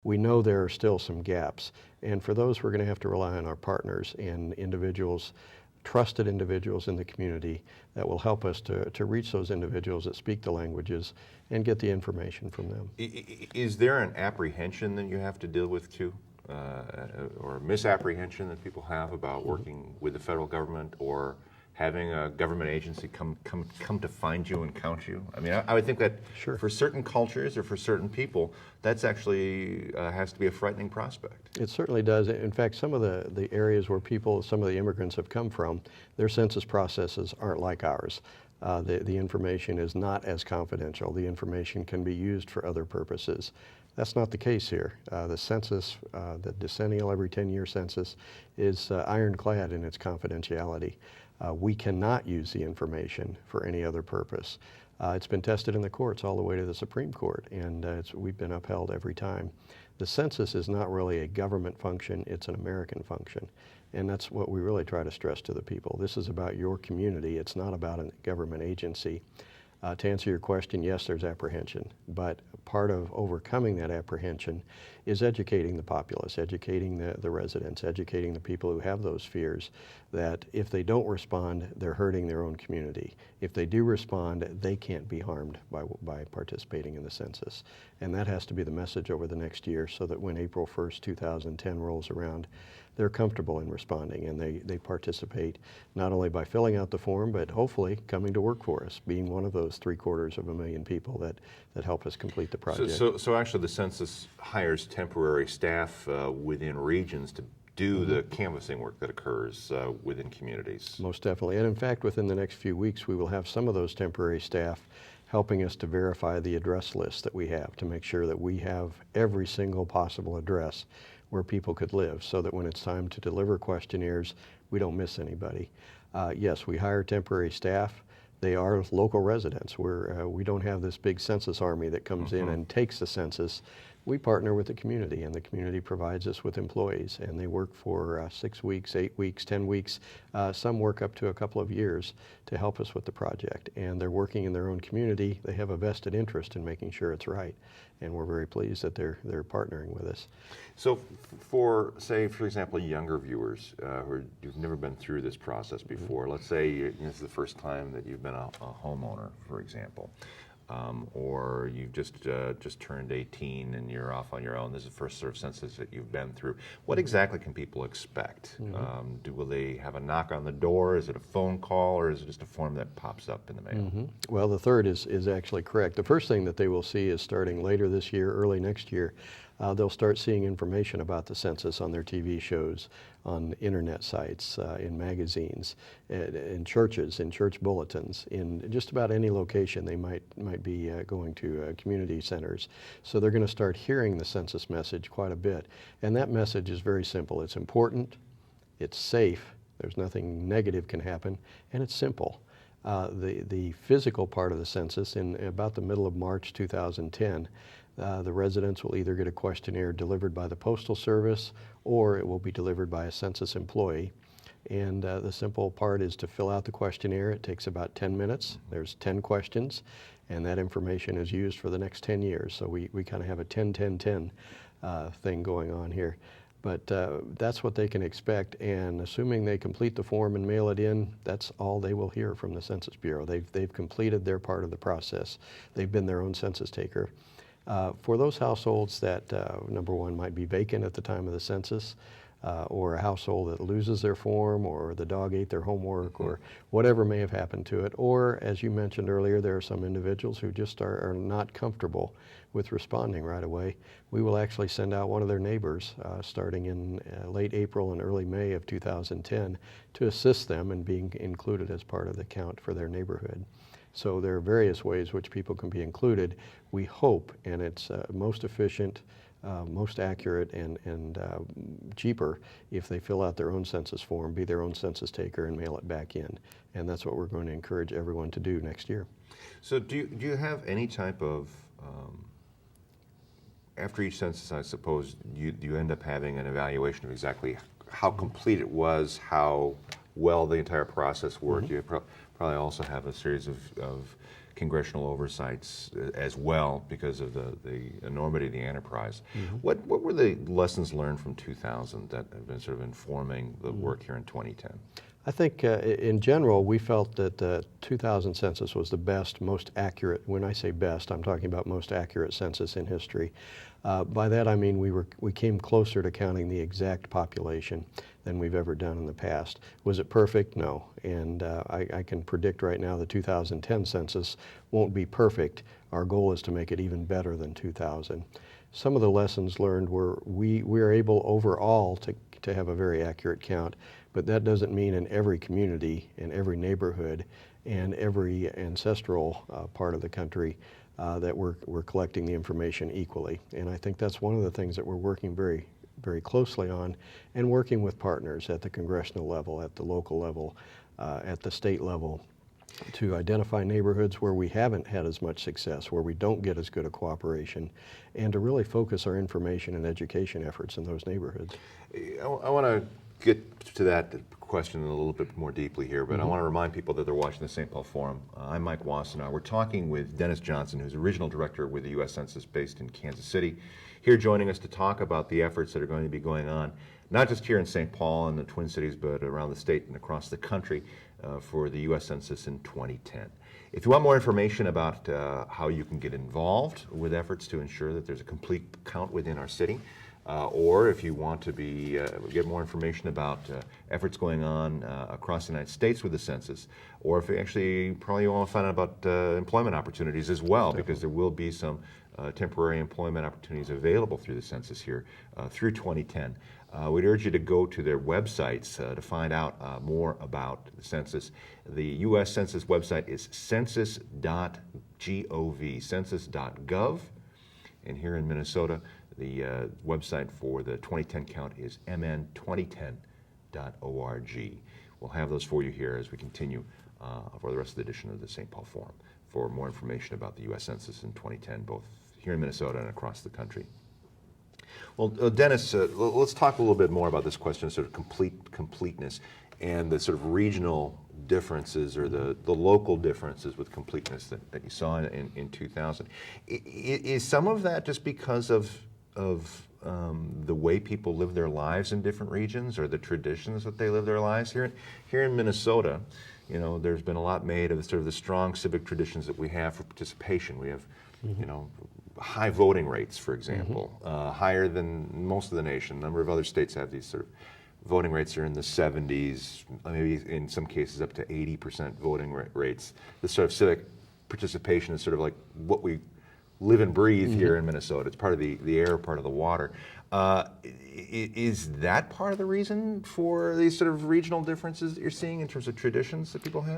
we know there are still some gaps. And for those, we're going to have to rely on our partners and individuals, trusted individuals in the community that will help us to reach those individuals that speak the languages and get the information from them. Is there an apprehension that you have to deal with too? Or misapprehension that people have about working with the federal government or having a government agency come to find you and count you? I mean, I would think that Sure. for certain cultures or for certain people, that's actually has to be a frightening prospect. It certainly does. In fact, some of the areas where some of the immigrants have come from, their census processes aren't like ours. The information is not as confidential. The information can be used for other purposes. That's not the case here. The census, the decennial every 10-year census, is ironclad in its confidentiality. We cannot use the information for any other purpose. It's been tested in the courts all the way to the Supreme Court, and we've been upheld every time. The census is not really a government function, it's an American function. And that's what we really try to stress to the people. This is about your community, it's not about a government agency. To answer your question, yes, there's apprehension, but part of overcoming that apprehension is educating the populace, educating the residents, educating the people who have those fears that if they don't respond, they're hurting their own community. If they do respond, they can't be harmed by participating in the census. And that has to be the message over the next year so that when April 1st, 2010 rolls around, they're comfortable in responding and they participate not only by filling out the form, but hopefully coming to work for us, being one of those 750,000 people that help us complete the project. So actually the census hires temporary staff within regions to do the canvassing work that occurs within communities. Most definitely. And in fact, within the next few weeks, we will have some of those temporary staff helping us to verify the address list that we have to make sure that we have every single possible address where people could live so that when it's time to deliver questionnaires, we don't miss anybody. Yes, we hire temporary staff. They are local residents. We don't have this big census army that comes in and takes the census. We partner with the community, and the community provides us with employees, and they work for 6 weeks, 8 weeks, 10 weeks. Some work up to a couple of years to help us with the project, and they're working in their own community. They have a vested interest in making sure it's right, and we're very pleased that they're partnering with us. So for, say, for example, younger viewers who've never been through this process before, let's say this is the first time that you've been a homeowner, for example. Or you've just turned 18 and you're off on your own. This is the first sort of census that you've been through. What exactly can people expect? Will they have a knock on the door? Is it a phone call, or is it just a form that pops up in the mail? Well, the third is actually correct. The first thing that they will see is starting later this year, early next year, they'll start seeing information about the census on their TV shows, on internet sites, in magazines, in churches, in church bulletins, in just about any location they might be going to community centers. So they're going to start hearing the census message quite a bit. And that message is very simple. It's important, it's safe, there's nothing negative can happen, and it's simple. The physical part of the census, in about the middle of March 2010, the residents will either get a questionnaire delivered by the Postal Service or it will be delivered by a census employee. And the simple part is to fill out the questionnaire. It takes about 10 minutes. There's 10 questions, and that information is used for the next 10 years. So we kind of have a 10-10-10 thing going on here. But that's what they can expect, and assuming they complete the form and mail it in, that's all they will hear from the Census Bureau. They've completed their part of the process. They've been their own census taker. For those households that, number one, might be vacant at the time of the census, or a household that loses their form, or the dog ate their homework, or whatever may have happened to it, or as you mentioned earlier, there are some individuals who just are not comfortable with responding right away. We will actually send out one of their neighbors starting in late April and early May of 2010 to assist them in being included as part of the count for their neighborhood. So there are various ways which people can be included. We hope, and it's most efficient, most accurate, and cheaper if they fill out their own census form, be their own census taker, and mail it back in. And that's what we're going to encourage everyone to do next year. So do you have any type of, after each census, I suppose, you end up having an evaluation of exactly how complete it was, how well the entire process worked? You probably also have a series of congressional oversights as well because of the enormity of the enterprise. What were the lessons learned from 2000 that have been sort of informing the work here in 2010? I think in general, we felt that the 2000 census was the best, most accurate. When I say best, I'm talking about most accurate census in history. By that I mean we came closer to counting the exact population than we've ever done in the past. Was it perfect? No. And I can predict right now the 2010 census won't be perfect. Our goal is to make it even better than 2000. Some of the lessons learned were we are able overall to have a very accurate count, but that doesn't mean in every community, in every neighborhood, and every ancestral part of the country that we're collecting the information equally. And I think that's one of the things that we're working very closely on, and working with partners at the congressional level, at the local level, at the state level, to identify neighborhoods where we haven't had as much success, where we don't get as good a cooperation, and to really focus our information and education efforts in those neighborhoods. I want to get to that question a little bit more deeply here, but I want to remind people that they're watching the St. Paul Forum. I'm Mike Wassenaar. We're talking with Dennis Johnson, who's the regional director with the U.S. Census based in Kansas City, here joining us to talk about the efforts that are going to be going on, not just here in St. Paul and the Twin Cities, but around the state and across the country for the U.S. Census in 2010. If you want more information about how you can get involved with efforts to ensure that there's a complete count within our city, or if you want to get more information about efforts going on across the United States with the census, or if you actually probably want to find out about employment opportunities as well, because there will be some temporary employment opportunities available through the census here through 2010. We'd urge you to go to their websites to find out more about the census. The U.S. Census website is census.gov, census.gov, and here in Minnesota, the website for the 2010 count is mn2010.org. We'll have those for you here as we continue for the rest of the edition of the St. Paul Forum for more information about the U.S. Census in 2010, both here in Minnesota and across the country. Well, Dennis, let's talk a little bit more about this question of sort of completeness and the sort of regional differences or the local differences with completeness that you saw in 2000. Is some of that just because of the way people live their lives in different regions, or the traditions that they live their lives here in Minnesota? You know, there's been a lot made of sort of the strong civic traditions that we have for participation. We have, you know, high voting rates, for example, higher than most of the nation. A number of other states have these sort of voting rates are in the 70s, maybe in some cases up to 80% voting rates. This sort of civic participation is sort of like what we live and breathe here in Minnesota. It's part of the air, part of the water. Is that part of the reason for these sort of regional differences that you're seeing in terms of traditions that people have?